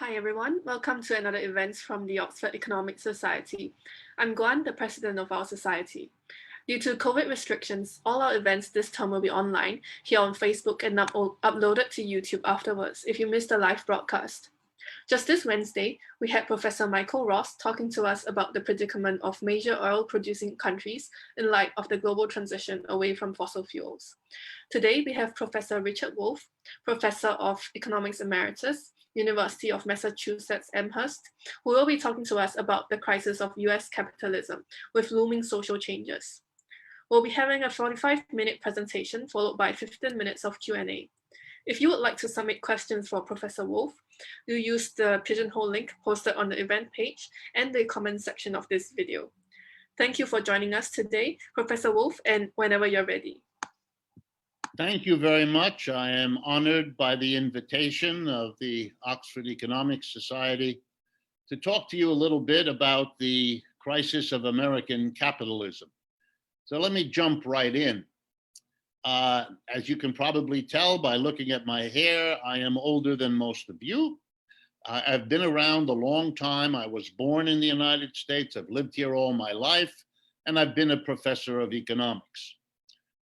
Hi everyone, welcome to another event from the Oxford Economic Society. I'm Guan, the president of our society. Due to COVID restrictions, all our events this term will be online, here on Facebook and uploaded to YouTube afterwards if you missed the live broadcast. Just this Wednesday, we had Professor Michael Ross talking to us about the predicament of major oil-producing countries in light of the global transition away from fossil fuels. Today, we have Professor Richard Wolff, Professor of Economics Emeritus, University of Massachusetts Amherst, who will be talking to us about the crisis of US capitalism with looming social changes. We'll be having a 45-minute presentation followed by 15 minutes of Q&A. If you would like to submit questions for Professor Wolff, you use the Pigeonhole link posted on the event page and the comment section of this video. Thank you for joining us today, Professor Wolff, and whenever you're ready. Thank you very much. I am honored by the invitation of the Oxford Economic Society to talk to you a little bit about the crisis of American capitalism. So let me jump right in. As you can probably tell by looking at my hair, I am older than most of you. I've been around a long time. I was born in the United States. I've lived here all my life, and I've been a professor of economics.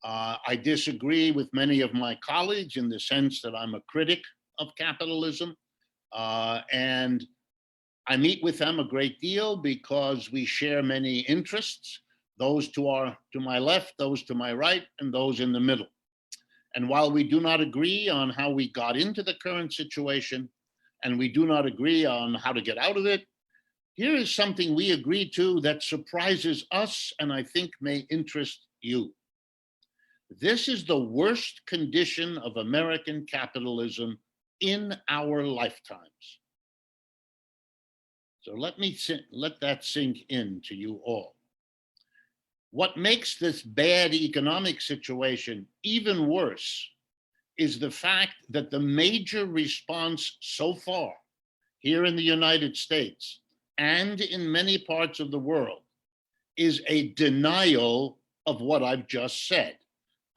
I disagree with many of my colleagues in the sense that I'm a critic of capitalism, and I meet with them a great deal because we share many interests, those to my left, those to my right, and those in the middle. And while we do not agree on how we got into the current situation, and we do not agree on how to get out of it, here is something we agree to that surprises us and I think may interest you. This is the worst condition of American capitalism in our lifetimes. So let that sink in to you all. What makes this bad economic situation even worse is the fact that the major response so far here in the United States and in many parts of the world is a denial of what I've just said.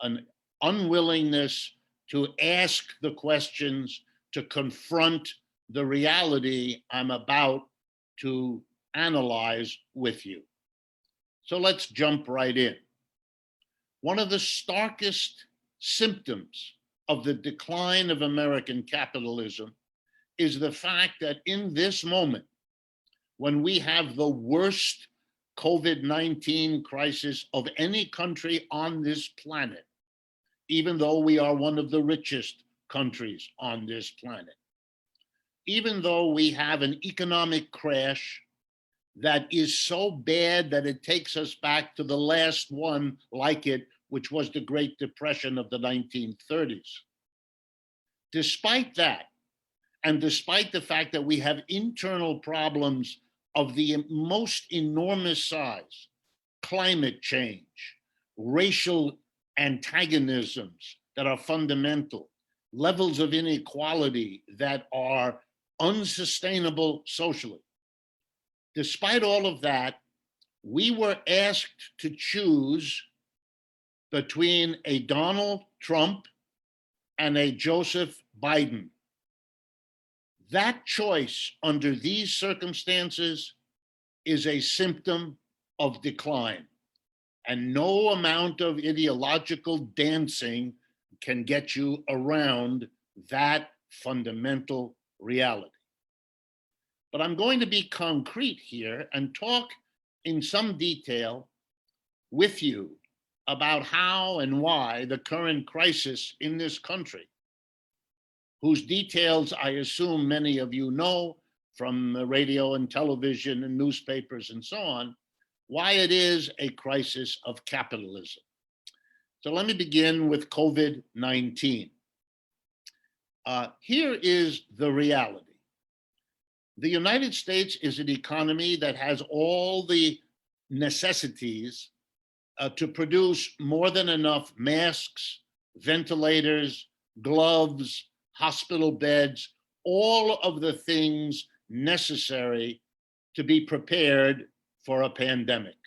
An unwillingness to ask the questions, to confront the reality I'm about to analyze with you. So let's jump right in. One of the starkest symptoms of the decline of American capitalism is the fact that in this moment, when we have the worst COVID-19 crisis of any country on this planet, even though we are one of the richest countries on this planet, even though we have an economic crash that is so bad that it takes us back to the last one like it, which was the Great Depression of the 1930s. Despite that, and despite the fact that we have internal problems of the most enormous size, climate change, racial antagonisms that are fundamental, levels of inequality that are unsustainable socially. Despite all of that, we were asked to choose between a Donald Trump and a Joseph Biden. That choice under these circumstances is a symptom of decline, and no amount of ideological dancing can get you around that fundamental reality. But I'm going to be concrete here and talk in some detail with you about how and why the current crisis in this country, whose details I assume many of you know from radio and television and newspapers and so on, why it is a crisis of capitalism. So let me begin with COVID-19. Here is the reality. The United States is an economy that has all the necessities to produce more than enough masks, ventilators, gloves, hospital beds, all of the things necessary to be prepared for a pandemic.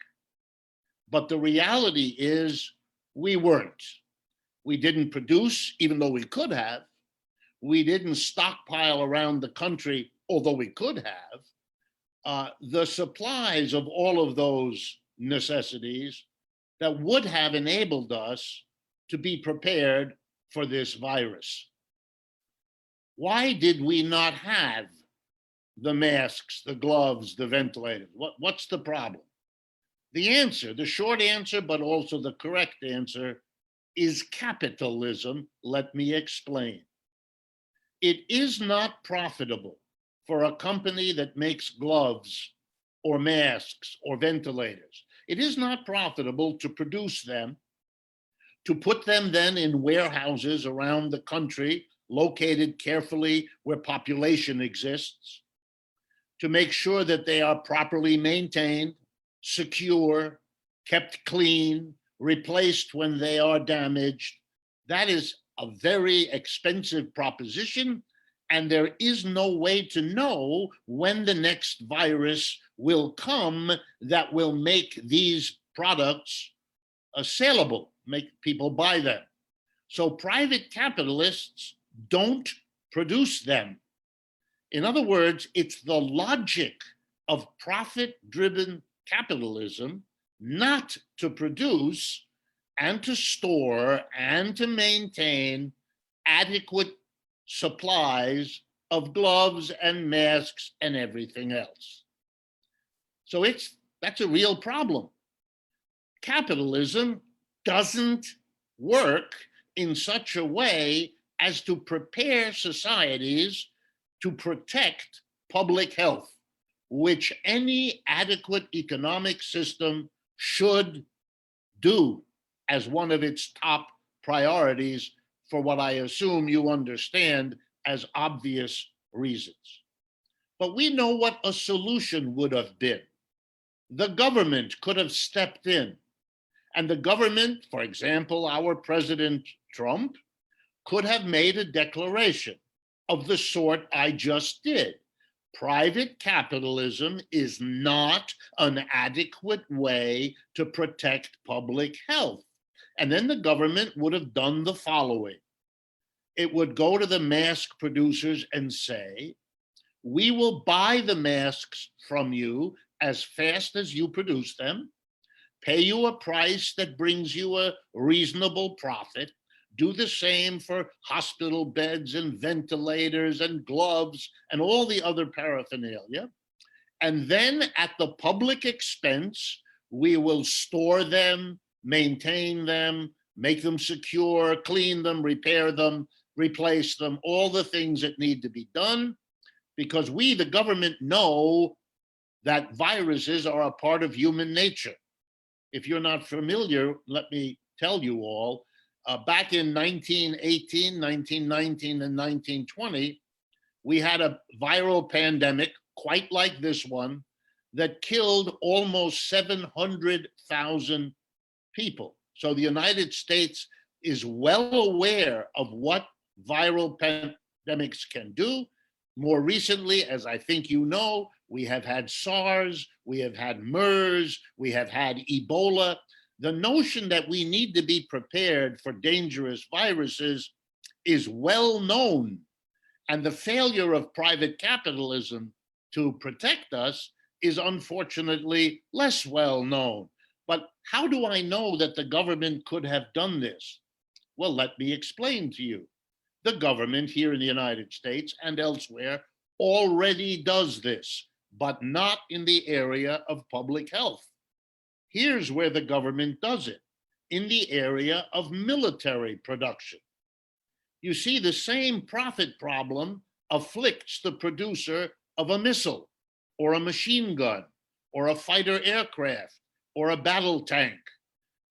But the reality is we weren't. We didn't produce, even though we could have. We didn't stockpile around the country although we could have, the supplies of all of those necessities that would have enabled us to be prepared for this virus. Why did we not have the masks, the gloves, the ventilators? What's the problem? The answer, the short answer, but also the correct answer, is capitalism. Let me explain. It is not profitable for a company that makes gloves or masks or ventilators. It is not profitable to produce them, to put them then in warehouses around the country, located carefully where population exists, to make sure that they are properly maintained, secure, kept clean, replaced when they are damaged. That is a very expensive proposition, and there is no way to know when the next virus will come that will make these products saleable, make people buy them. So private capitalists don't produce them. In other words, it's the logic of profit-driven capitalism not to produce and to store and to maintain adequate supplies of gloves and masks and everything else. So that's a real problem. Capitalism doesn't work in such a way as to prepare societies to protect public health, which any adequate economic system should do as one of its top priorities for what I assume you understand as obvious reasons. But we know what a solution would have been. The government could have stepped in, and the government, for example, our President Trump, could have made a declaration of the sort I just did. Private capitalism is not an adequate way to protect public health. And then the government would have done the following. It would go to the mask producers and say, we will buy the masks from you as fast as you produce them, pay you a price that brings you a reasonable profit, do the same for hospital beds and ventilators and gloves and all the other paraphernalia. And then at the public expense, we will store them, maintain them, make them secure, clean them, repair them, replace them, all the things that need to be done, because we, the government, know that viruses are a part of human nature. If you're not familiar, let me tell you all, back in 1918, 1919, and 1920, we had a viral pandemic, quite like this one, that killed almost 700,000 people. So the United States is well aware of what viral pandemics can do. More recently, as I think you know, we have had SARS, we have had MERS, we have had Ebola. The notion that we need to be prepared for dangerous viruses is well known. And the failure of private capitalism to protect us is unfortunately less well known. But how do I know that the government could have done this? Well, let me explain to you. The government here in the United States and elsewhere already does this, but not in the area of public health. Here's where the government does it, in the area of military production. You see, the same profit problem afflicts the producer of a missile or a machine gun or a fighter aircraft or a battle tank.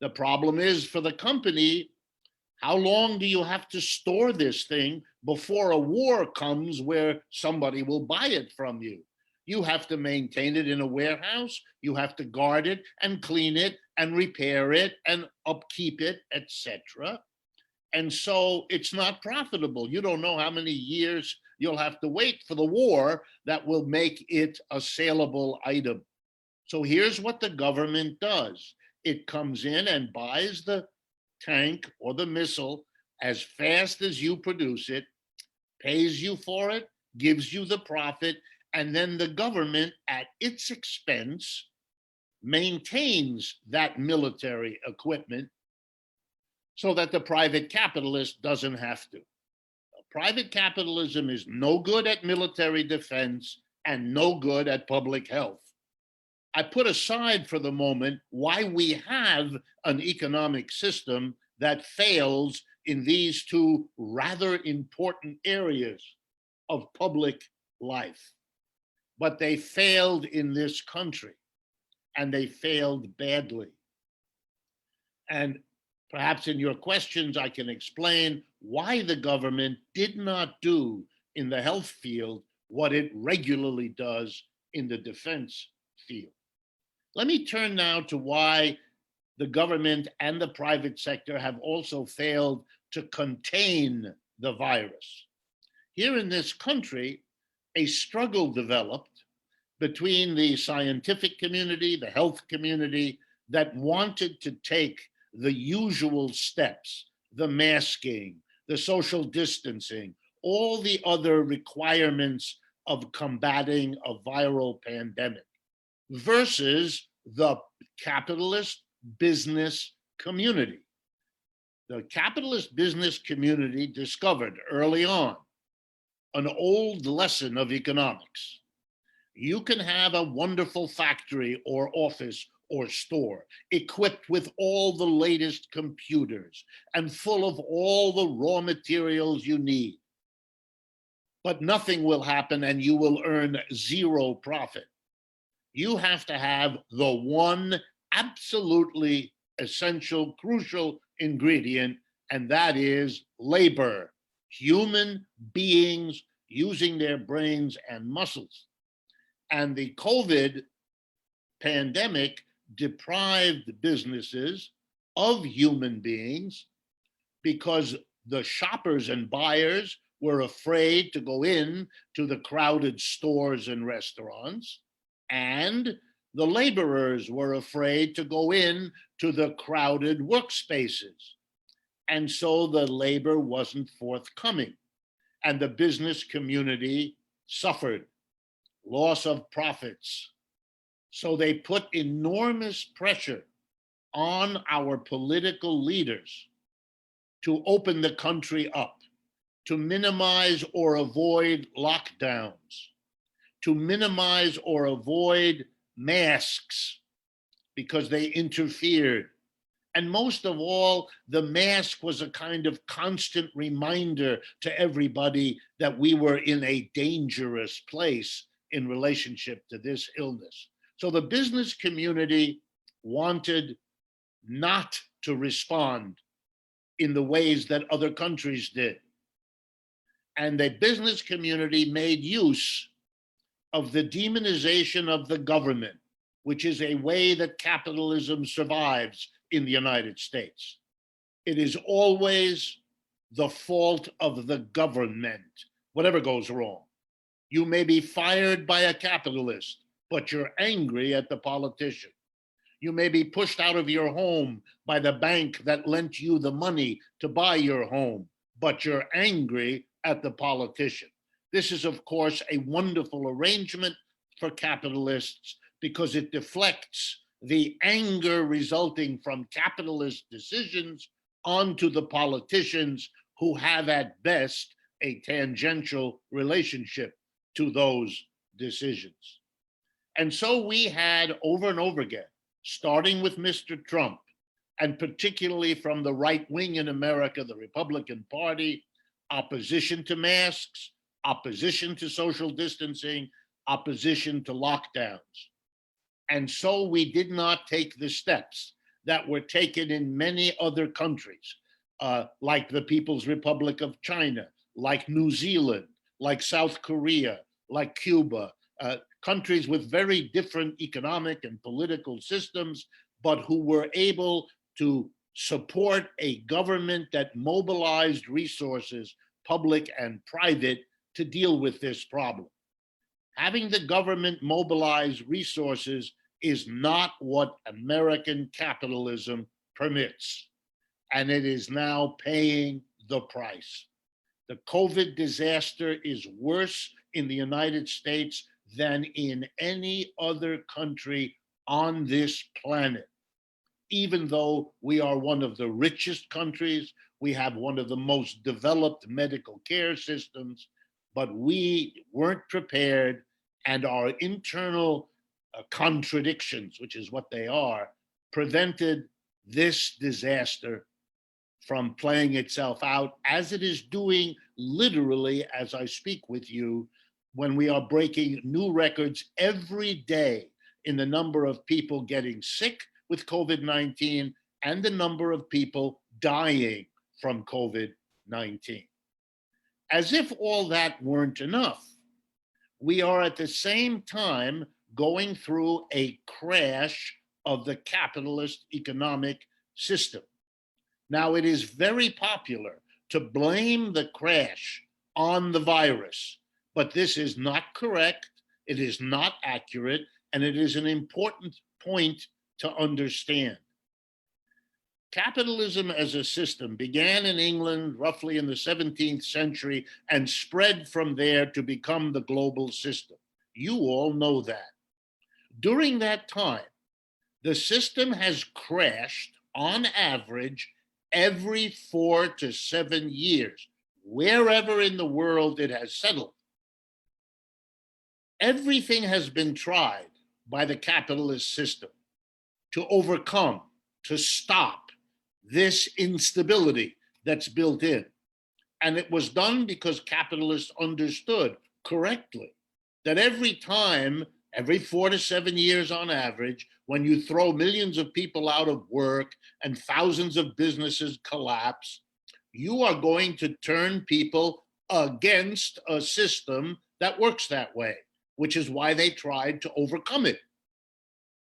The problem is for the company, how long do you have to store this thing before a war comes where somebody will buy it from you? You have to maintain it in a warehouse, you have to guard it and clean it and repair it and upkeep it, etc. And so it's not profitable. You don't know how many years you'll have to wait for the war that will make it a saleable item. So here's what the government does. It comes in and buys the tank or the missile as fast as you produce it, pays you for it, gives you the profit, and then the government, at its expense, maintains that military equipment so that the private capitalist doesn't have to. Private capitalism is no good at military defense and no good at public health. I put aside for the moment why we have an economic system that fails in these two rather important areas of public life. But they failed in this country, and they failed badly. And perhaps in your questions, I can explain why the government did not do in the health field what it regularly does in the defense field. Let me turn now to why the government and the private sector have also failed to contain the virus. Here in this country, a struggle developed between the scientific community, the health community, that wanted to take the usual steps, the masking, the social distancing, all the other requirements of combating a viral pandemic, versus the capitalist business community. The capitalist business community discovered early on an old lesson of economics. You can have a wonderful factory or office or store equipped with all the latest computers and full of all the raw materials you need. But nothing will happen and you will earn zero profit. You have to have the one absolutely essential, crucial ingredient, and that is labor, human beings using their brains and muscles. And the COVID pandemic deprived businesses of human beings because the shoppers and buyers were afraid to go in to the crowded stores and restaurants, and the laborers were afraid to go in to the crowded workspaces. And so the labor wasn't forthcoming, and the business community suffered loss of profits. So they put enormous pressure on our political leaders to open the country up, to minimize or avoid lockdowns, to minimize or avoid masks because they interfered. And most of all, the mask was a kind of constant reminder to everybody that we were in a dangerous place in relationship to this illness. So the business community wanted not to respond in the ways that other countries did. And the business community made use of the demonization of the government, which is a way that capitalism survives in the United States. It is always the fault of the government, whatever goes wrong. You may be fired by a capitalist, but you're angry at the politician. You may be pushed out of your home by the bank that lent you the money to buy your home, but you're angry at the politician. This is, of course, a wonderful arrangement for capitalists because it deflects the anger resulting from capitalist decisions onto the politicians who have at best a tangential relationship to those decisions. And so we had over and over again, starting with Mr. Trump, and particularly from the right wing in America, the Republican Party, opposition to masks, opposition to social distancing, opposition to lockdowns. And so we did not take the steps that were taken in many other countries, like the People's Republic of China, like New Zealand, like South Korea, like Cuba, countries with very different economic and political systems, but who were able to support a government that mobilized resources, public and private, to deal with this problem. Having the government mobilize resources is not what American capitalism permits, and it is now paying the price. The COVID disaster is worse in the United States than in any other country on this planet. Even though we are one of the richest countries, we have one of the most developed medical care systems, but we weren't prepared, and our internal contradictions, which is what they are, prevented this disaster from playing itself out as it is doing literally as I speak with you, when we are breaking new records every day in the number of people getting sick with COVID-19 and the number of people dying from COVID-19. As if all that weren't enough, we are at the same time going through a crash of the capitalist economic system. Now, it is very popular to blame the crash on the virus, but this is not correct, it is not accurate, and it is an important point to understand. Capitalism as a system began in England roughly in the 17th century and spread from there to become the global system. You all know that. During that time, the system has crashed on average every 4 to 7 years, wherever in the world it has settled. Everything has been tried by the capitalist system to overcome, to stop this instability that's built in. And it was done because capitalists understood correctly that every time, every 4 to 7 years on average, when you throw millions of people out of work and thousands of businesses collapse, you are going to turn people against a system that works that way, which is why they tried to overcome it.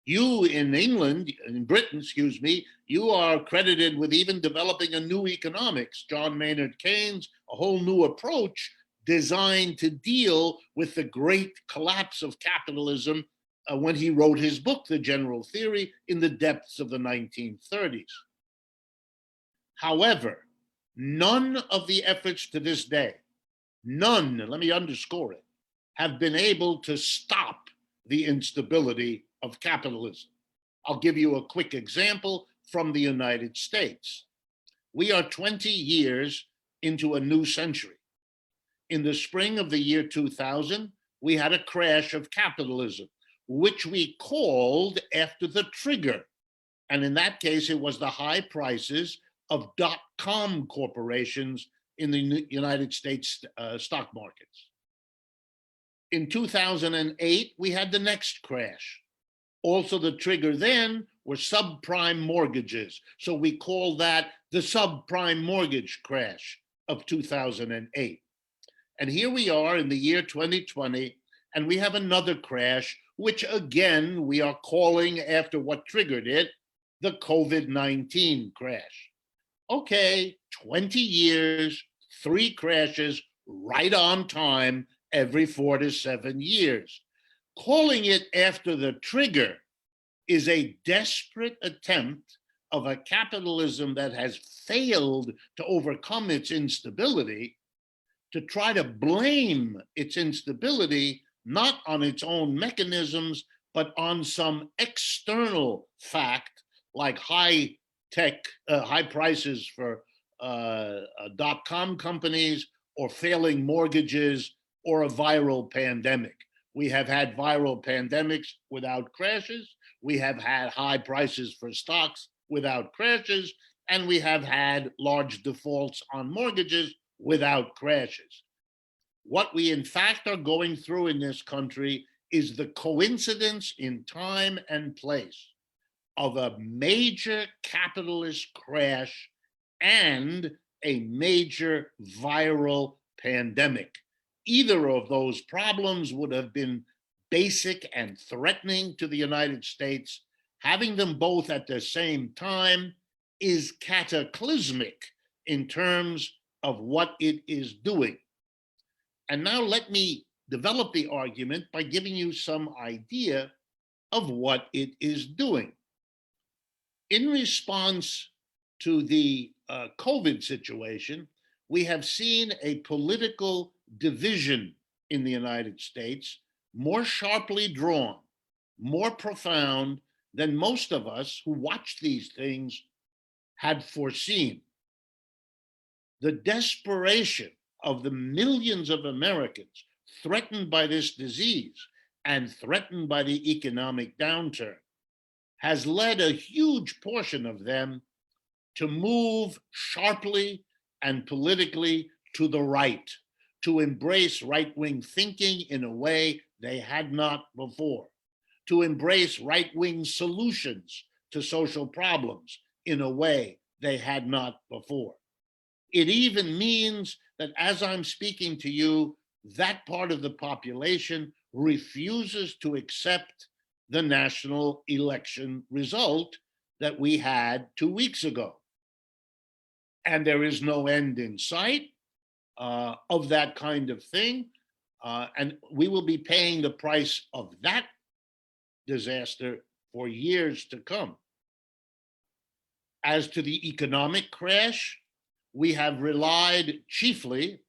You in England, in Britain, excuse me, you are credited with even developing a new economics, John Maynard Keynes, a whole new approach designed to deal with the great collapse of capitalism when he wrote his book, The General Theory, in the depths of the 1930s. However, none of the efforts to this day, none, let me underscore it, have been able to stop the instability of capitalism. I'll give you a quick example from the United States. We are 20 years into a new century. In the spring of the year 2000, we had a crash of capitalism, which we called after the trigger. And in that case, it was the high prices of .com corporations in the United States stock markets. In 2008, we had the next crash. Also, the trigger then were subprime mortgages. So we call that the subprime mortgage crash of 2008. And here we are in the year 2020, and we have another crash, which again, we are calling after what triggered it, the COVID-19 crash. Okay, 20 years, 3 crashes, right on time, every 4 to 7 years. Calling it after the trigger is a desperate attempt of a capitalism that has failed to overcome its instability to try to blame its instability not on its own mechanisms, but on some external fact like high prices for .com companies, or failing mortgages, or a viral pandemic. We have had viral pandemics without crashes. We have had high prices for stocks without crashes. And we have had large defaults on mortgages without crashes. What we in fact are going through in this country is the coincidence in time and place of a major capitalist crash and a major viral pandemic. Either of those problems would have been basic and threatening to the United States. Having them both at the same time is cataclysmic in terms of what it is doing. And now let me develop the argument by giving you some idea of what it is doing. In response to the COVID situation, we have seen a political division in the United States, more sharply drawn, more profound than most of us who watch these things had foreseen. The desperation of the millions of Americans threatened by this disease and threatened by the economic downturn has led a huge portion of them to move sharply and politically to the right, to embrace right-wing thinking in a way they had not before, to embrace right-wing solutions to social problems in a way they had not before. It even means that as I'm speaking to you, that part of the population refuses to accept the national election result that we had 2 weeks ago. And there is no end in sight of that kind of thing. And we will be paying the price of that disaster for years to come. As to the economic crash, we have relied chiefly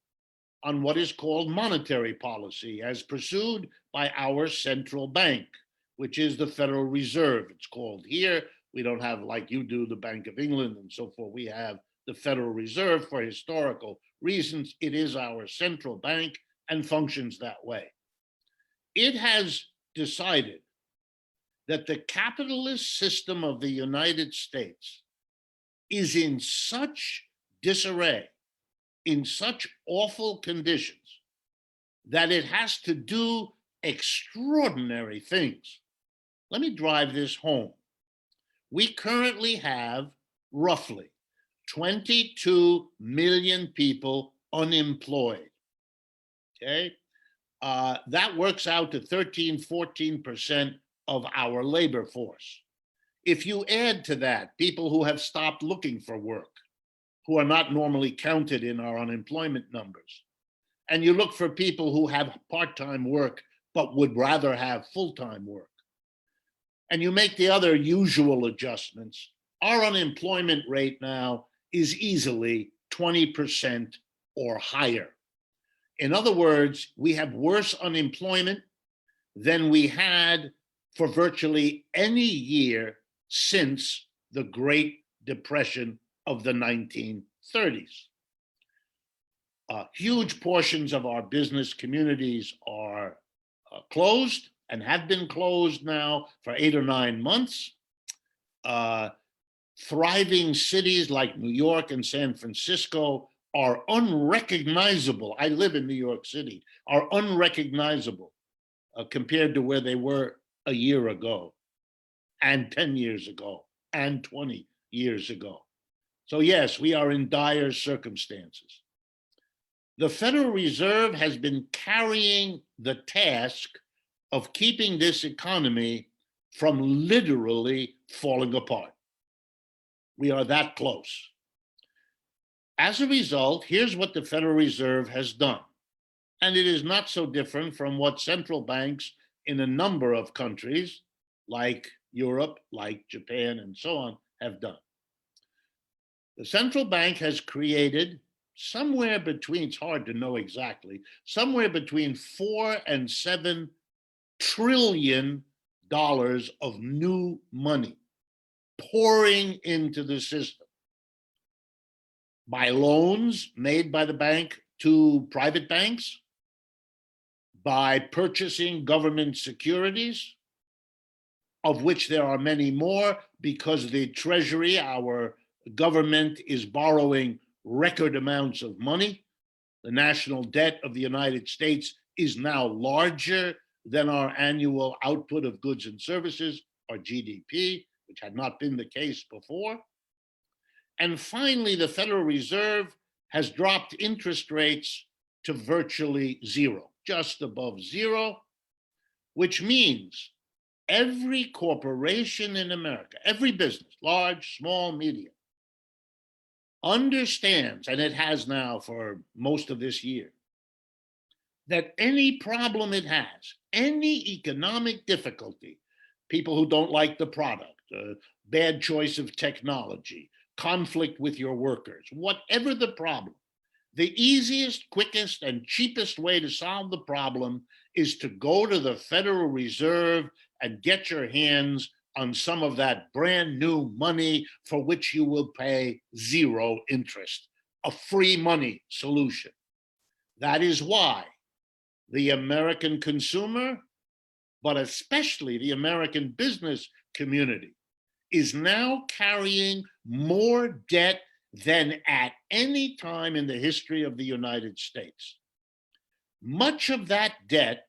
on what is called monetary policy as pursued by our central bank, which is the Federal Reserve, it's called here. We don't have, like you do, the Bank of England and so forth. We have the Federal Reserve for historical reasons. It is our central bank and functions that way. It has decided that the capitalist system of the United States is in such disarray, in such awful conditions, that it has to do extraordinary things. Let me drive this home. We currently have roughly 22 million people unemployed. Okay, that works out to 13–14% of our labor force. If you add to that people who have stopped looking for work, who are not normally counted in our unemployment numbers, and you look for people who have part-time work but would rather have full-time work, and you make the other usual adjustments, our unemployment rate now is easily 20% or higher. In other words, we have worse unemployment than we had for virtually any year since the Great Depression of the 1930s. Huge portions of our business communities are closed and have been closed now for 8 or 9 months. Thriving cities like New York and San Francisco are unrecognizable. I live in New York City, are unrecognizable compared to where they were a year ago, and 10 years ago, and 20 years ago. So yes, we are in dire circumstances. The Federal Reserve has been carrying the task of keeping this economy from literally falling apart. We are that close. As a result, here's what the Federal Reserve has done. And it is not so different from what central banks in a number of countries, like Europe, like Japan, and so on, have done. The central bank has created somewhere between, it's hard to know exactly, somewhere between $4 and $7 trillion of new money pouring into the system by loans made by the bank to private banks, by purchasing government securities, of which there are many more because the Treasury, our government, is borrowing record amounts of money. The national debt of the United States is now larger than our annual output of goods and services, or GDP, which had not been the case before. And finally, the Federal Reserve has dropped interest rates to virtually zero, just above zero, which means every corporation in America, every business, large, small, medium, understands, and it has now for most of this year, that any problem it has, any economic difficulty, people who don't like the product, bad choice of technology, conflict with your workers, whatever the problem, The easiest, quickest, and cheapest way to solve the problem is to go to the Federal Reserve and get your hands on some of that brand new money for which you will pay zero interest, a free money solution. That is why the American consumer, but especially the American business community, is now carrying more debt than at any time in the history of the United States. Much of that debt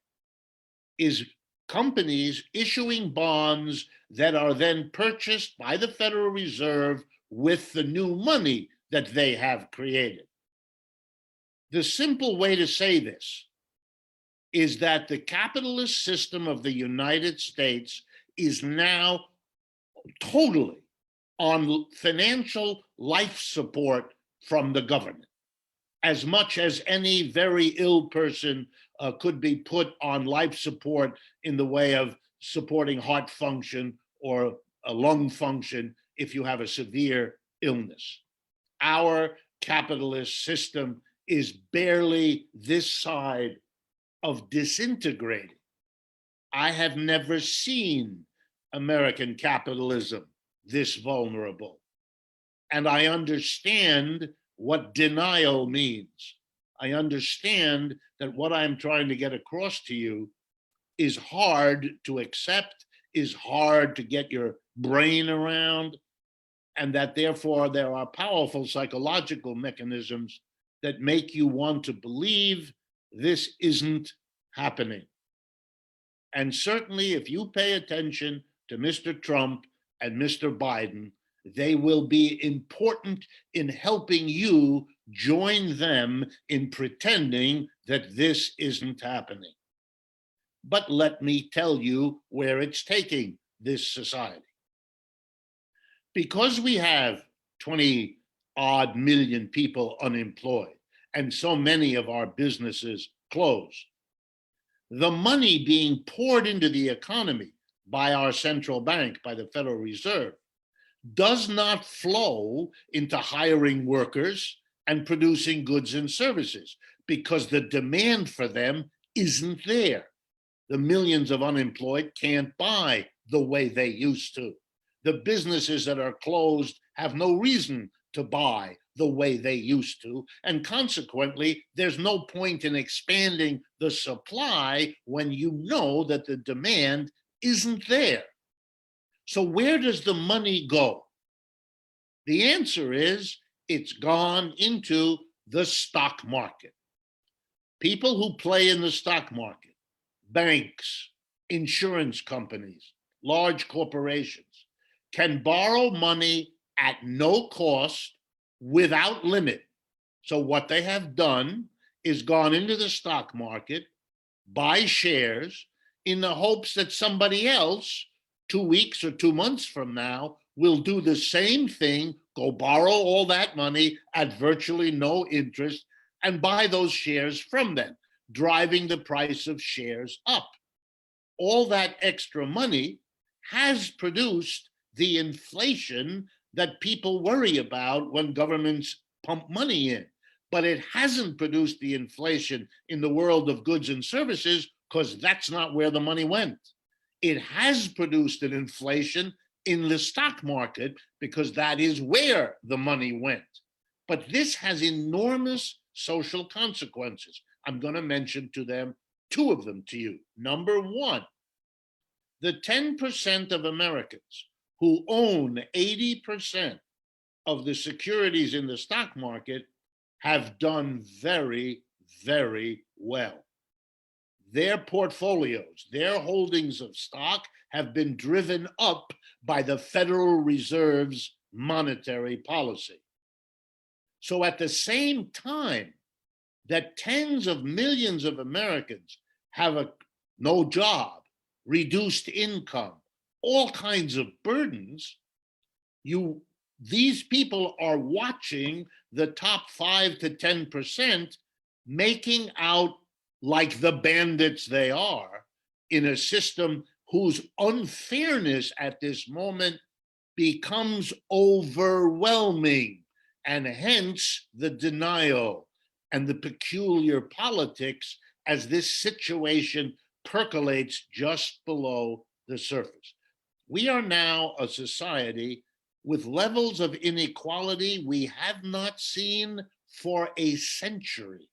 is companies issuing bonds that are then purchased by the Federal Reserve with the new money that they have created. The simple way to say this is that the capitalist system of the United States is now totally on financial life support from the government, as much as any very ill person could be put on life support in the way of supporting heart function or a lung function if you have a severe illness. Our capitalist system is barely this side of disintegrating. I have never seen American capitalism this vulnerable. And I understand what denial means. I understand that what I'm trying to get across to you is hard to accept, is hard to get your brain around, and that therefore there are powerful psychological mechanisms that make you want to believe this isn't happening. And certainly if you pay attention to Mr. Trump and Mr. Biden, they will be important in helping you join them in pretending that this isn't happening. But let me tell you where it's taking this society. Because we have 20 odd million people unemployed and so many of our businesses closed, the money being poured into the economy by our central bank, by the Federal Reserve, does not flow into hiring workers and producing goods and services because the demand for them isn't there. The millions of unemployed can't buy the way they used to. The businesses that are closed have no reason to buy the way they used to. And consequently, there's no point in expanding the supply when you know that the demand isn't there. So where does the money go? The answer is it's gone into the stock market. People who play in the stock market, banks, insurance companies, large corporations, can borrow money at no cost without limit. So what they have done is gone into the stock market, buy shares in the hopes that somebody else 2 weeks or 2 months from now will do the same thing, go borrow all that money at virtually no interest and buy those shares from them, driving the price of shares up. All that extra money has produced the inflation that people worry about when governments pump money in. But it hasn't produced the inflation in the world of goods and services because that's not where the money went. It has produced an inflation in the stock market because that is where the money went. But this has enormous social consequences. I'm going to mention two of them to you. Number one, the 10% of Americans who own 80% of the securities in the stock market have done very, very well. Their portfolios, their holdings of stock have been driven up by the Federal Reserve's monetary policy. So at the same time that tens of millions of Americans have no job, reduced income, all kinds of burdens, these people are watching the top 5 to 10% making out like the bandits they are in a system whose unfairness at this moment becomes overwhelming, and hence the denial and the peculiar politics as this situation percolates just below the surface. We are now a society with levels of inequality we have not seen for a century.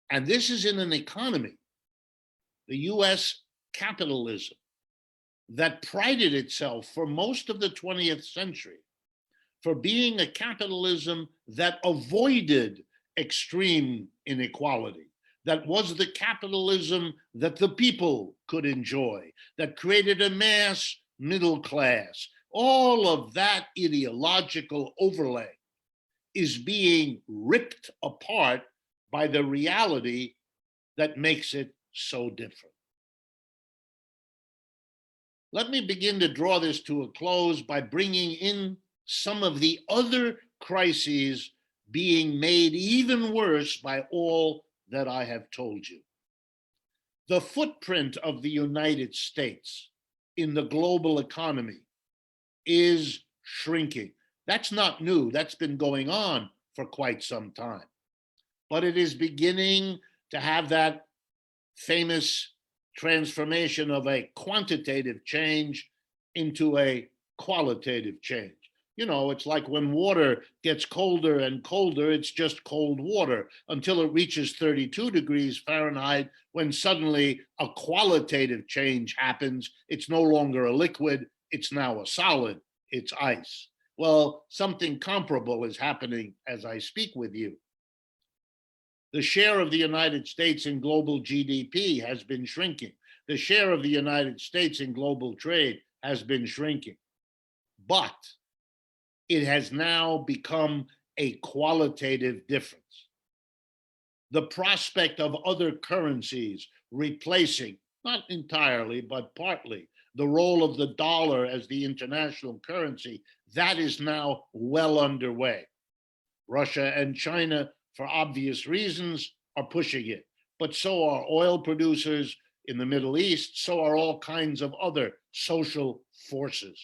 And this is in an economy, the US capitalism, that prided itself for most of the 20th century for being a capitalism that avoided extreme inequality, that was the capitalism that the people could enjoy, that created a mass middle class. All of that ideological overlay is being ripped apart by the reality that makes it so different. Let me begin to draw this to a close by bringing in some of the other crises being made even worse by all that I have told you. The footprint of the United States in the global economy is shrinking. That's not new. That's been going on for quite some time. But it is beginning to have that famous transformation of a quantitative change into a qualitative change. You know, it's like when water gets colder and colder, it's just cold water until it reaches 32 degrees Fahrenheit, when suddenly a qualitative change happens. It's no longer a liquid, it's now a solid, it's ice. Well, something comparable is happening as I speak with you. The share of the United States in global GDP has been shrinking. The share of the United States in global trade has been shrinking. But it has now become a qualitative difference. The prospect of other currencies replacing, not entirely, but partly, the role of the dollar as the international currency, that is now well underway. Russia and China, for obvious reasons, are pushing it. But so are oil producers in the Middle East, so are all kinds of other social forces.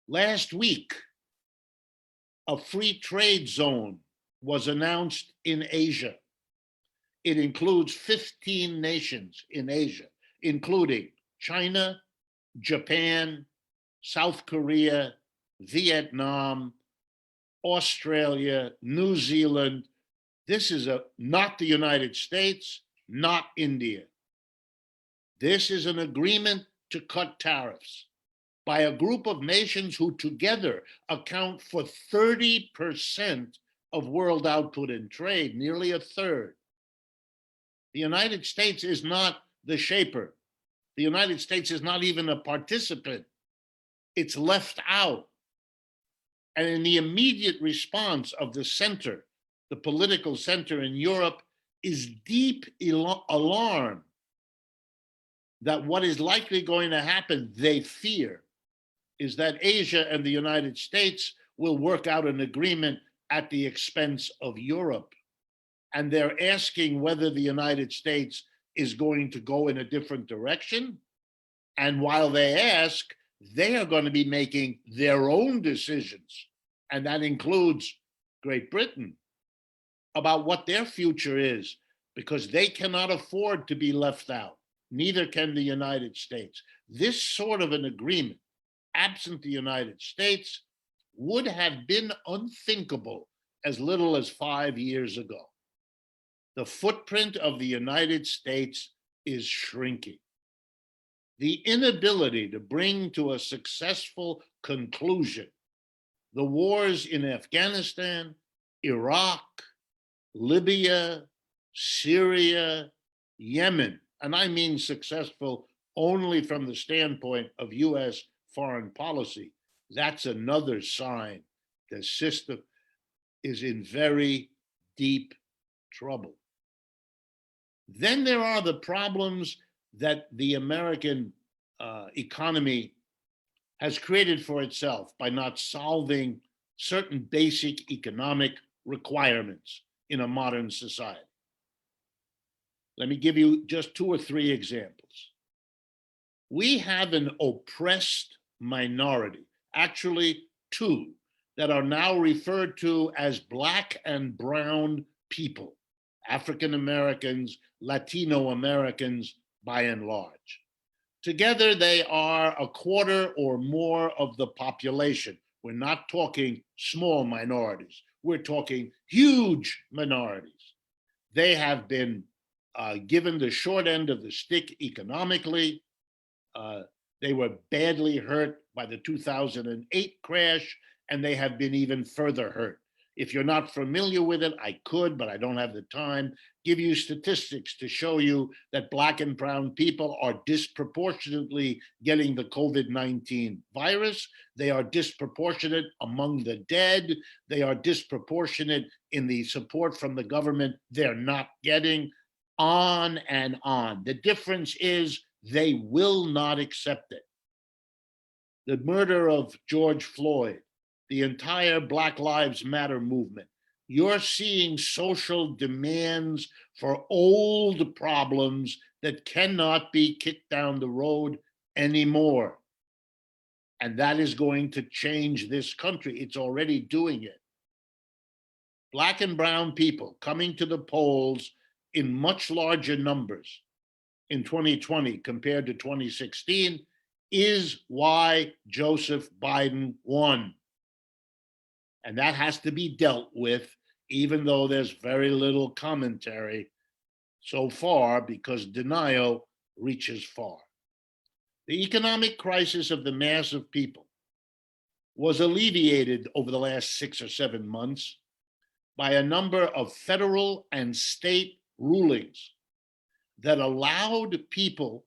Last week, a free trade zone was announced in Asia. It includes 15 nations in Asia, including China, Japan, South Korea, Vietnam, Australia, New Zealand. This is not the United States, not India. This is an agreement to cut tariffs by a group of nations who together account for 30% of world output and trade, nearly a third. The United States is not the shaper. The United States is not even a participant. It's left out. And in the immediate response of the center, the political center in Europe, is deep alarm that what is likely going to happen, they fear, is that Asia and the United States will work out an agreement at the expense of Europe. And they're asking whether the United States is going to go in a different direction. And while they ask, they are going to be making their own decisions. And that includes Great Britain, about what their future is, because they cannot afford to be left out. Neither can the United States. This sort of an agreement, absent the United States, would have been unthinkable as little as 5 years ago. The footprint of the United States is shrinking. The inability to bring to a successful conclusion the wars in Afghanistan, Iraq, Libya, Syria, Yemen, and I mean successful only from the standpoint of US foreign policy, that's another sign the system is in very deep trouble. Then there are the problems that the American economy has created for itself by not solving certain basic economic requirements in a modern society. Let me give you just 2 or 3 examples. We have an oppressed minority, actually 2, that are now referred to as Black and brown people, African Americans, Latino Americans by and large. Together, they are a quarter or more of the population. We're not talking small minorities. We're talking huge minorities. They have been given the short end of the stick economically. They were badly hurt by the 2008 crash, and they have been even further hurt. If you're not familiar with it, I could, but I don't have the time, give you statistics to show you that Black and brown people are disproportionately getting the COVID-19 virus. They are disproportionate among the dead. They are disproportionate in the support from the government they're not getting, on and on. The difference is they will not accept it. The murder of George Floyd, the entire Black Lives Matter movement, you're seeing social demands for old problems that cannot be kicked down the road anymore. And that is going to change this country. It's already doing it. Black and brown people coming to the polls in much larger numbers in 2020 compared to 2016 is why Joseph Biden won. And that has to be dealt with, even though there's very little commentary so far, because denial reaches far. The economic crisis of the mass of people was alleviated over the last 6 or 7 months by a number of federal and state rulings that allowed people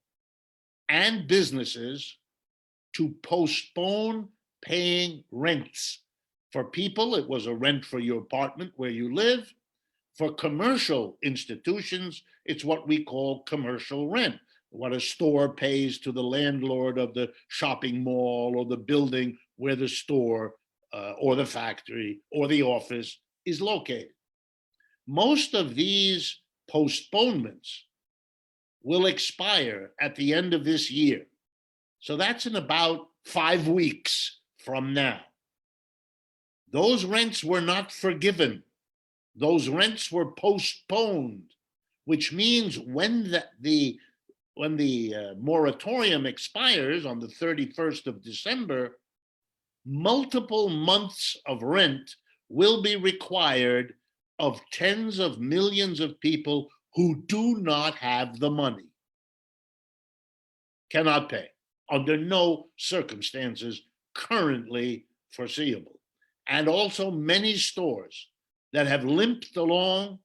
and businesses to postpone paying rents. For people, it was a rent for your apartment where you live. For commercial institutions, it's what we call commercial rent, what a store pays to the landlord of the shopping mall or the building where the store or the factory or the office is located. Most of these postponements will expire at the end of this year. So that's in about 5 weeks from now. Those rents were not forgiven. Those rents were postponed, which means when the moratorium expires on the 31st of December, multiple months of rent will be required of tens of millions of people who do not have the money, cannot pay, under no circumstances currently foreseeable. And also many stores that have limped along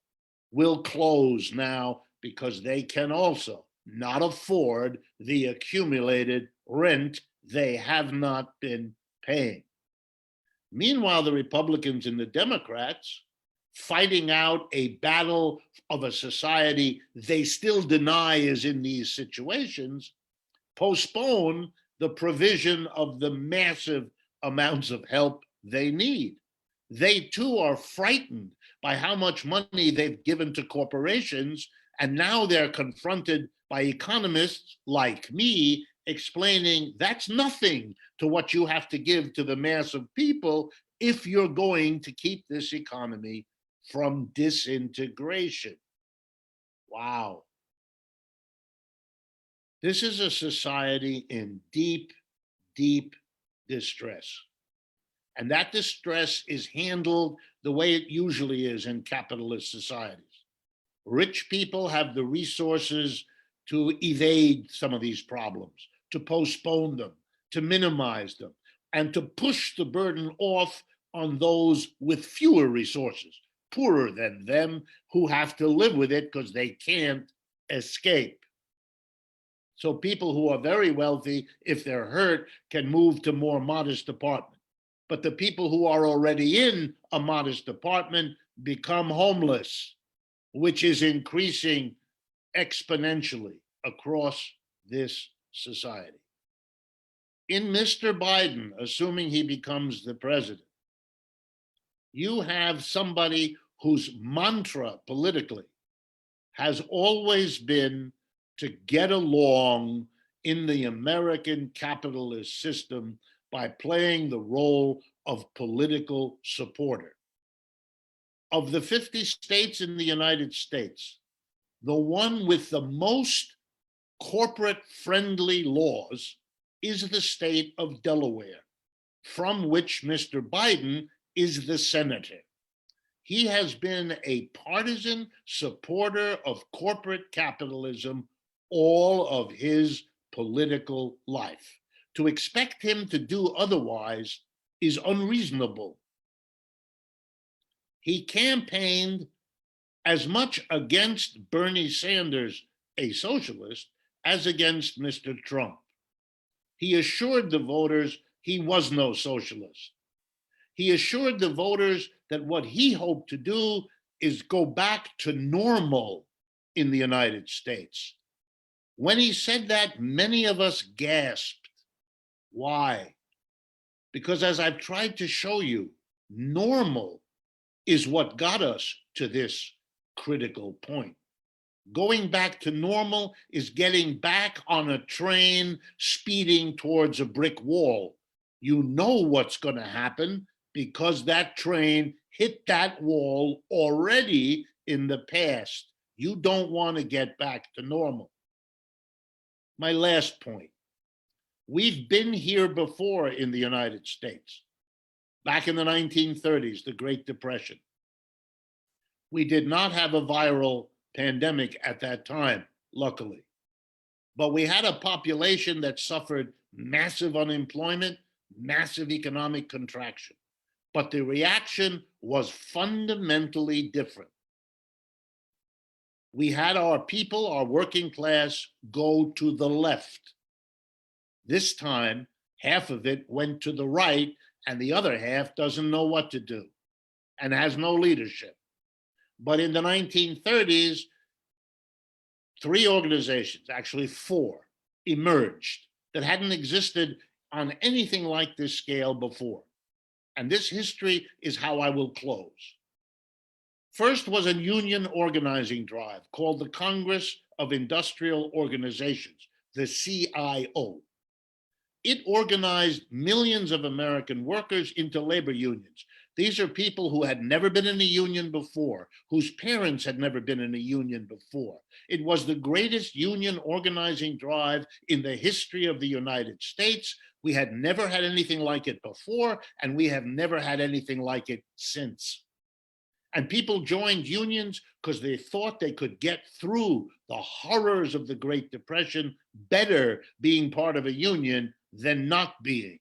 will close now because they can also not afford the accumulated rent they have not been paying. Meanwhile, the Republicans and the Democrats, fighting out a battle of a society they still deny is in these situations, postpone the provision of the massive amounts of help they need. They too are frightened by how much money they've given to corporations, and now they're confronted by economists like me explaining that's nothing to what you have to give to the mass of people if you're going to keep this economy from disintegration. Wow. This is a society in deep, deep distress. And that distress is handled the way it usually is in capitalist societies. Rich people have the resources to evade some of these problems, to postpone them, to minimize them, and to push the burden off on those with fewer resources, poorer than them, who have to live with it because they can't escape. So people who are very wealthy, if they're hurt, can move to more modest apartments. But the people who are already in a modest apartment become homeless, which is increasing exponentially across this society. In Mr. Biden, assuming he becomes the president, you have somebody whose mantra politically has always been to get along in the American capitalist system by playing the role of political supporter. Of the 50 states in the United States, the one with the most corporate-friendly laws is the state of Delaware, from which Mr. Biden is the senator. He has been a partisan supporter of corporate capitalism all of his political life. To expect him to do otherwise is unreasonable. He campaigned as much against Bernie Sanders, a socialist, as against Mr. Trump. He assured the voters he was no socialist. He assured the voters that what he hoped to do is go back to normal in the United States. When he said that, many of us gasped. Why? Because as I've tried to show you, normal is what got us to this critical point. Going back to normal is getting back on a train speeding towards a brick wall. You know what's going to happen because that train hit that wall already in the past. You don't want to get back to normal. My last point. We've been here before in the United States. Back in the 1930s, the Great Depression. We did not have a viral pandemic at that time, luckily. But we had a population that suffered massive unemployment, massive economic contraction. But the reaction was fundamentally different. We had our people, our working class, go to the left. This time, half of it went to the right, and the other half doesn't know what to do and has no leadership. But in the 1930s, 3 organizations, actually 4, emerged that hadn't existed on anything like this scale before. And this history is how I will close. First was a union organizing drive called the Congress of Industrial Organizations, the CIO. It organized millions of American workers into labor unions. These are people who had never been in a union before, whose parents had never been in a union before. It was the greatest union organizing drive in the history of the United States. We had never had anything like it before, and we have never had anything like it since. And people joined unions because they thought they could get through the horrors of the Great Depression better being part of a union than not being.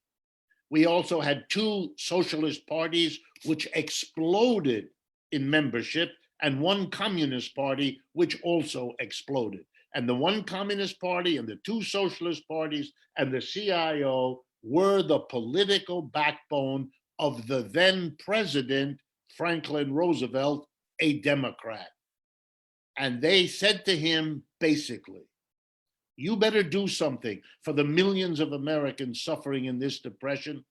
We also had 2 socialist parties which exploded in membership and 1 communist party which also exploded. And the 1 communist party and the 2 socialist parties and the CIO were the political backbone of the then president, Franklin Roosevelt, a Democrat. And they said to him, basically, you better do something for the millions of Americans suffering in this depression.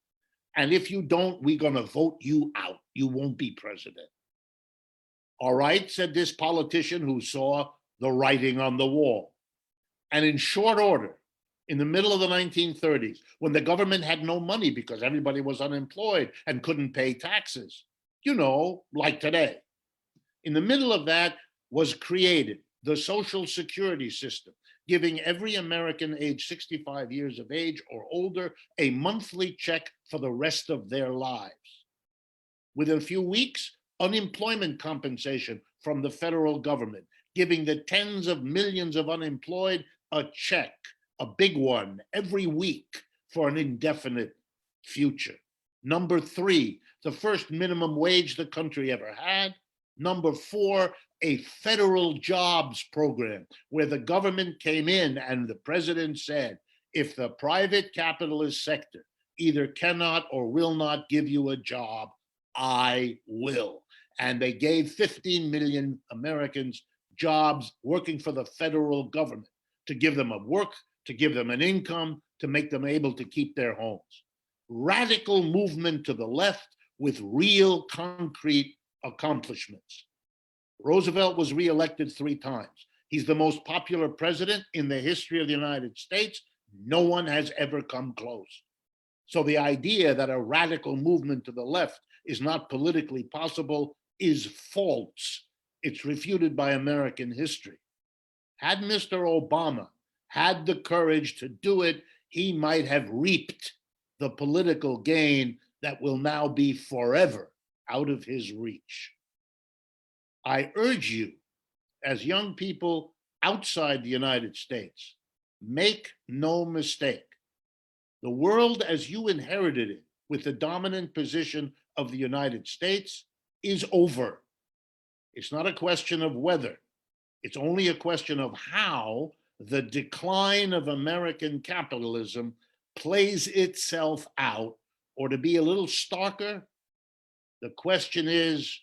And if you don't, we're going to vote you out. You won't be president. All right, said this politician who saw the writing on the wall. And in short order, in the middle of the 1930s, when the government had no money because everybody was unemployed and couldn't pay taxes, you know, like today. In the middle of that was created the Social Security system, giving every American age 65 years of age or older a monthly check for the rest of their lives. Within a few weeks, unemployment compensation from the federal government, giving the tens of millions of unemployed a check, a big one, every week for an indefinite future. Number 3, the first minimum wage the country ever had. Number 4, a federal jobs program where the government came in and the president said, if the private capitalist sector either cannot or will not give you a job, I will. And they gave 15 million Americans jobs working for the federal government to give them a work, to give them an income, to make them able to keep their homes. Radical movement to the left with real concrete accomplishments. Roosevelt was reelected 3 times. He's the most popular president in the history of the United States. No one has ever come close. So the idea that a radical movement to the left is not politically possible is false. It's refuted by American history. Had Mr. Obama had the courage to do it, he might have reaped the political gain that will now be forever out of his reach. I urge you, as young people outside the United States, make no mistake. The world as you inherited it with the dominant position of the United States is over. It's not a question of whether, it's only a question of how the decline of American capitalism plays itself out. Or to be a little starker, the question is,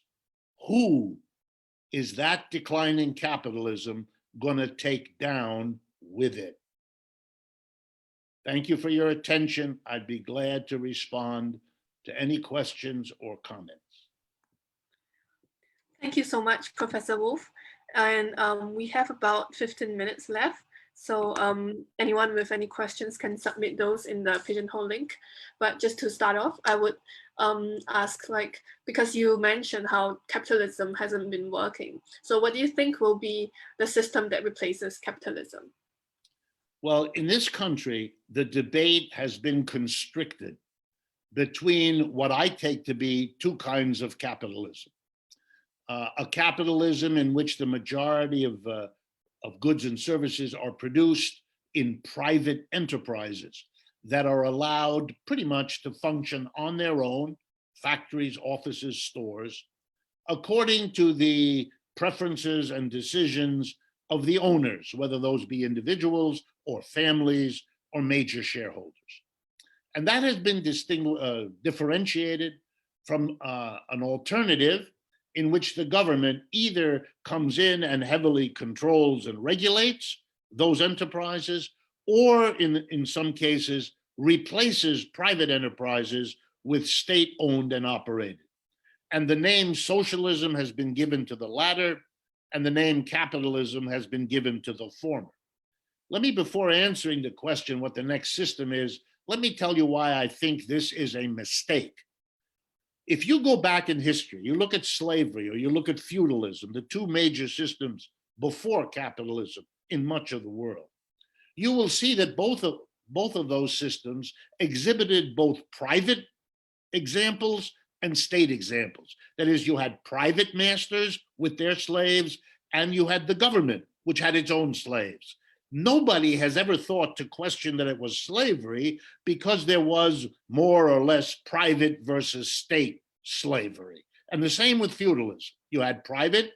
who is that declining capitalism going to take down with it? Thank you for your attention. I'd be glad to respond to any questions or comments. Thank you so much, Professor Wolff. And we have about 15 minutes left. So anyone with any questions can submit those in the Pigeonhole link. But just to start off, I would ask, like, because you mentioned how capitalism hasn't been working. So what do you think will be the system that replaces capitalism? Well, in this country, the debate has been constricted between what I take to be two kinds of capitalism. A capitalism in which the majority of goods and services are produced in private enterprises that are allowed pretty much to function on their own, factories, offices, stores, according to the preferences and decisions of the owners, whether those be individuals or families or major shareholders. And that has been differentiated from an alternative in which the government either comes in and heavily controls and regulates those enterprises, or in some cases replaces private enterprises with state-owned and operated. And the name socialism has been given to the latter, and the name capitalism has been given to the former. Let me, before answering the question what the next system is, let me tell you why I think this is a mistake. If you go back in history, you look at slavery or you look at feudalism, the two major systems before capitalism in much of the world, you will see that both of those systems exhibited both private examples and state examples. That is, you had private masters with their slaves, and you had the government, which had its own slaves. Nobody has ever thought to question that it was slavery because there was more or less private versus state slavery. And the same with feudalism. You had private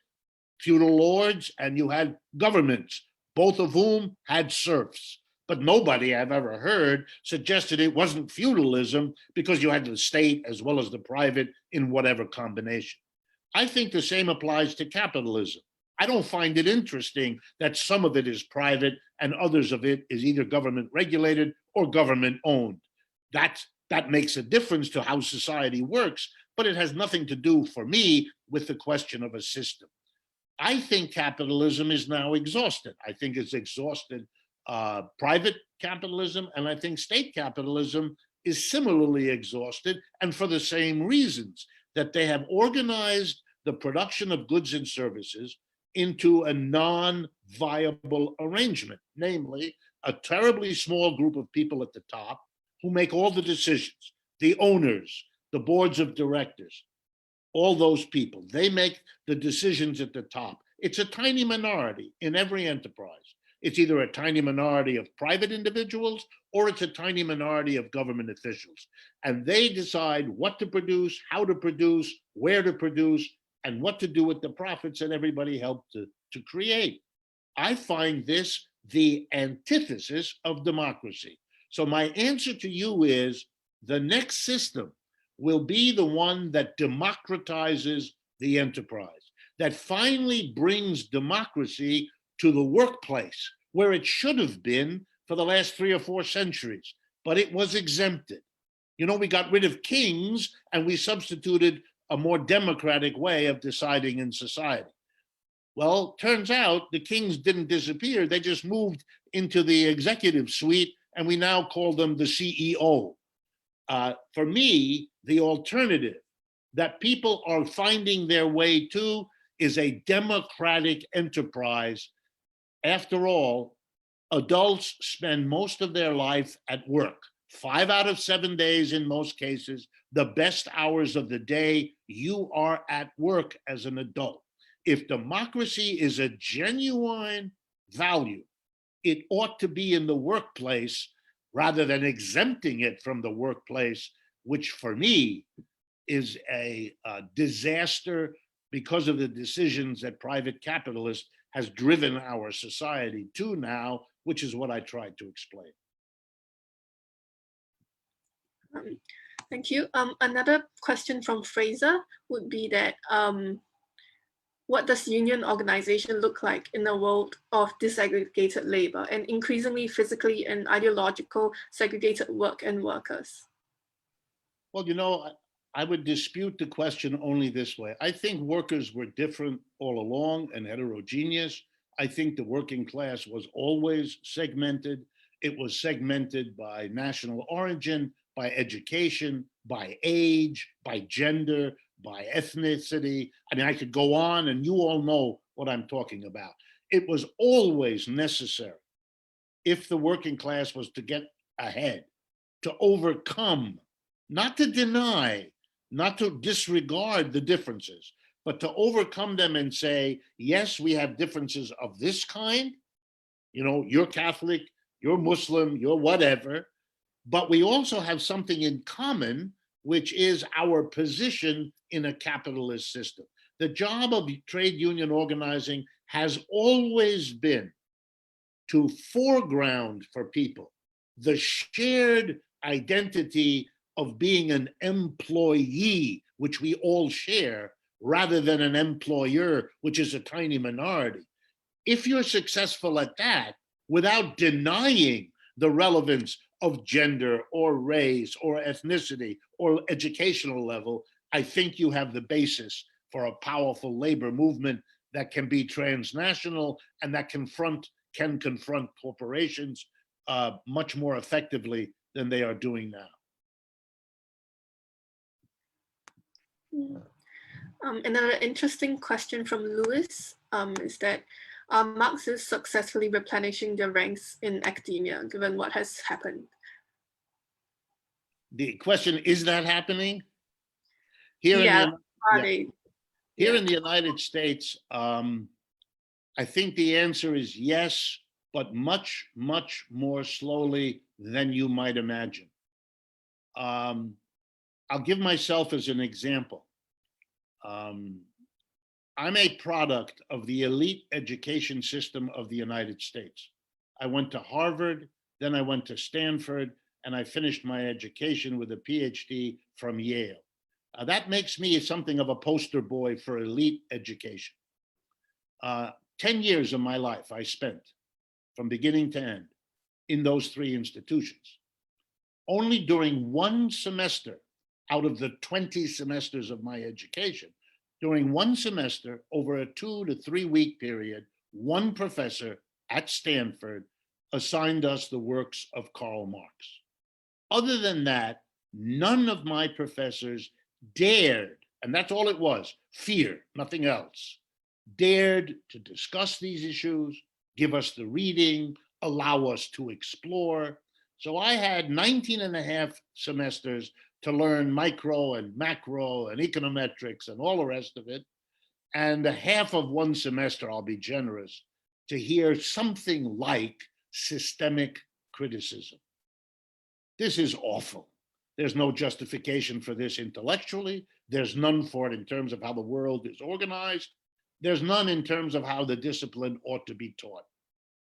feudal lords and you had governments, both of whom had serfs. But nobody I've ever heard suggested it wasn't feudalism because you had the state as well as the private in whatever combination. I think the same applies to capitalism. I don't find it interesting that some of it is private and others of it is either government regulated or government owned. That makes a difference to how society works, but it has nothing to do for me with the question of a system. I think capitalism is now exhausted. I think it's exhausted private capitalism, and I think state capitalism is similarly exhausted, and for the same reasons, that they have organized the production of goods and services into a non-viable arrangement, namely a terribly small group of people at the top who make all the decisions, the owners, the boards of directors, all those people, they make the decisions at the top. It's a tiny minority in every enterprise. It's either a tiny minority of private individuals or it's a tiny minority of government officials. And they decide what to produce, how to produce, where to produce, and what to do with the profits that everybody helped to create. I find this the antithesis of democracy. So my answer to you is the next system will be the one that democratizes the enterprise, that finally brings democracy to the workplace where it should have been for the last 3 or 4 centuries, but it was exempted. You know, we got rid of kings and we substituted a more democratic way of deciding in society. Well, turns out the kings didn't disappear. They just moved into the executive suite and we now call them the CEO. For me, the alternative that people are finding their way to is a democratic enterprise. After all, adults spend most of their life at work, 5 out of 7 days in most cases, the best hours of the day, you are at work as an adult. If democracy is a genuine value, it ought to be in the workplace rather than exempting it from the workplace, which for me is a disaster because of the decisions that private capitalists has driven our society to now, which is what I tried to explain. Thank you. Another question from Fraser would be that what does union organization look like in a world of disaggregated labor and increasingly physically and ideological segregated work and workers? Well, you know, I would dispute the question only this way. I think workers were different all along and heterogeneous. I think the working class was always segmented. It was segmented by national origin, by education, by age, by gender, by ethnicity. I mean, I could go on, and you all know what I'm talking about. It was always necessary, if the working class was to get ahead, to overcome, not to deny, not to disregard the differences, but to overcome them and say, yes, we have differences of this kind. You know, you're Catholic, you're Muslim, you're whatever, but we also have something in common, which is our position in a capitalist system. The job of trade union organizing has always been to foreground for people the shared identity of being an employee, which we all share, rather than an employer, which is a tiny minority. If you're successful at that, without denying the relevance of gender or race or ethnicity or educational level, I think you have the basis for a powerful labor movement that can be transnational and that can confront corporations much more effectively than they are doing now. Another interesting question from Lewis is that are Marxists successfully replenishing their ranks in academia, given what has happened? The question, is that happening? Here in the United States, I think the answer is yes, but much, much more slowly than you might imagine. I'll give myself as an example. I'm a product of the elite education system of the United States. I went to Harvard, then I went to Stanford, and I finished my education with a PhD from Yale. That makes me something of a poster boy for elite education. 10 years of my life I spent from beginning to end in those 3 institutions. Only during one semester out of the 20 semesters of my education, during one semester over a 2 to 3 week period, one professor at Stanford assigned us the works of Karl Marx. Other than that, none of my professors dared, and that's all it was, fear, nothing else, dared to discuss these issues, give us the reading, allow us to explore. So I had 19 and a half semesters to learn micro and macro and econometrics and all the rest of it. And a half of one semester, I'll be generous, to hear something like systemic criticism. This is awful. There's no justification for this intellectually. There's none for it in terms of how the world is organized. There's none in terms of how the discipline ought to be taught.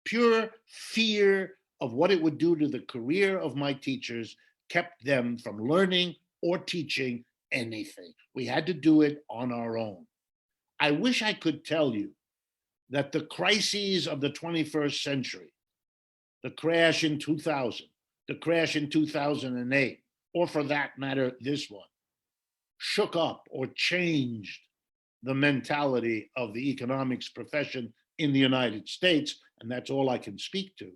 Pure fear of what it would do to the career of my teachers kept them from learning or teaching anything. We had to do it on our own. I wish I could tell you that the crises of the 21st century, the crash in 2000, the crash in 2008, or for that matter, this one, shook up or changed the mentality of the economics profession in the United States, and that's all I can speak to.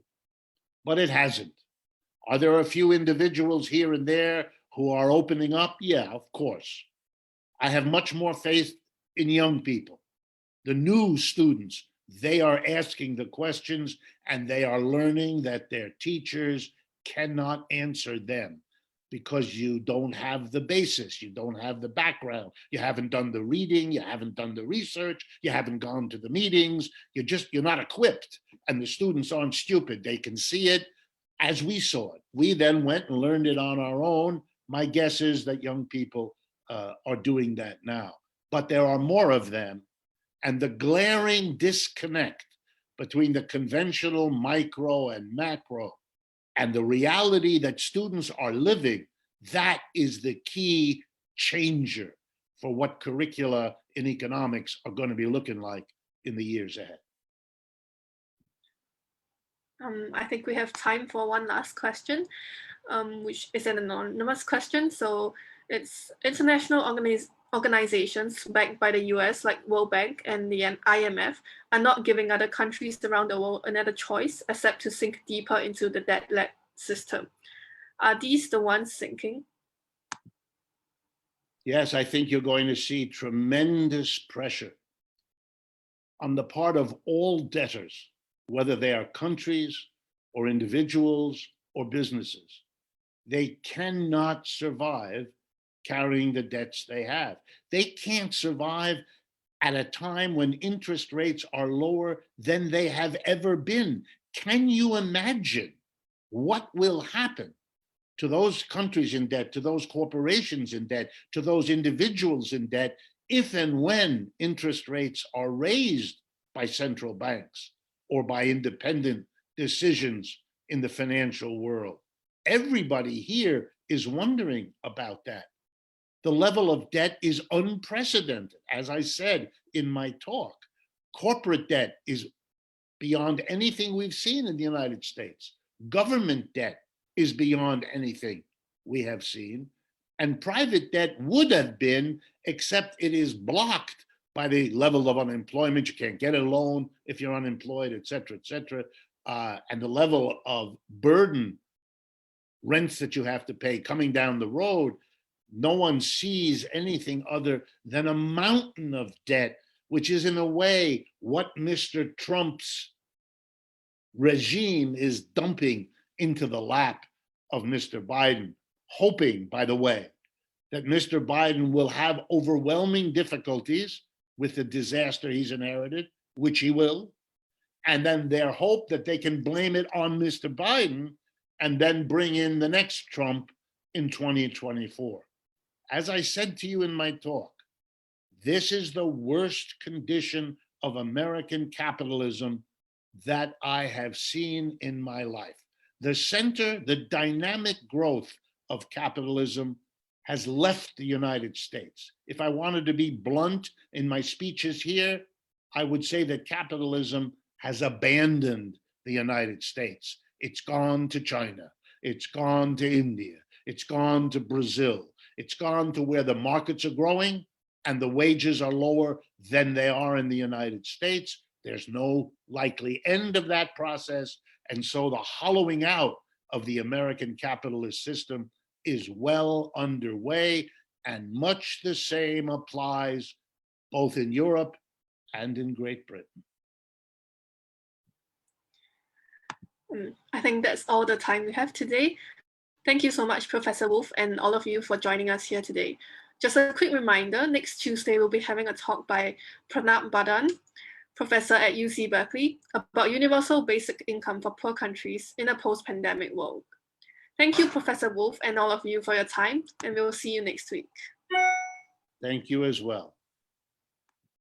But it hasn't. Are there a few individuals here and there who are opening up? Yeah, of course. I have much more faith in young people. The new students, they are asking the questions and they are learning that their teachers cannot answer them because you don't have the basis, you don't have the background, you haven't done the reading, you haven't done the research, you haven't gone to the meetings, you're not equipped. And the students aren't stupid, they can see it as we saw it. We then went and learned it on our own. My guess is that young people are doing that now, but there are more of them. And the glaring disconnect between the conventional micro and macro and the reality that students are living, that is the key changer for what curricula in economics are going to be looking like in the years ahead. I think we have time for one last question, which is an anonymous question. So it's international organizations backed by the US, like World Bank and the IMF, are not giving other countries around the world another choice except to sink deeper into the debt-led system. Are these the ones sinking? Yes, I think you're going to see tremendous pressure on the part of all debtors, whether they are countries or individuals or businesses. They cannot survive carrying the debts they have. They can't survive at a time when interest rates are lower than they have ever been. Can you imagine what will happen to those countries in debt, to those corporations in debt, to those individuals in debt, if and when interest rates are raised by central banks or by independent decisions in the financial world? Everybody here is wondering about that. The level of debt is unprecedented. As I said in my talk, corporate debt is beyond anything we've seen in the United States. Government debt is beyond anything we have seen. And private debt would have been, except it is blocked by the level of unemployment. You can't get a loan if you're unemployed, et cetera, and the level of burden, rents that you have to pay coming down the road. No one sees anything other than a mountain of debt, which is in a way what Mr. Trump's regime is dumping into the lap of Mr. Biden, hoping, by the way, that Mr. Biden will have overwhelming difficulties with the disaster he's inherited, which he will, and then their hope that they can blame it on Mr. Biden and then bring in the next Trump in 2024. As I said to you in my talk, this is the worst condition of American capitalism that I have seen in my life. The center, the dynamic growth of capitalism has left the United States. If I wanted to be blunt in my speeches here, I would say that capitalism has abandoned the United States. It's gone to China, it's gone to India, it's gone to Brazil, it's gone to where the markets are growing and the wages are lower than they are in the United States. There's no likely end of that process. And so the hollowing out of the American capitalist system is well underway, and much the same applies both in Europe and in Great Britain. I think that's all the time we have today. Thank you so much, Professor Wolff, and all of you for joining us here today. Just a quick reminder, next Tuesday, we'll be having a talk by Pranab Badan, professor at UC Berkeley, about universal basic income for poor countries in a post-pandemic world. Thank you, Professor Wolff, and all of you for your time, and we'll see you next week. Thank you as well.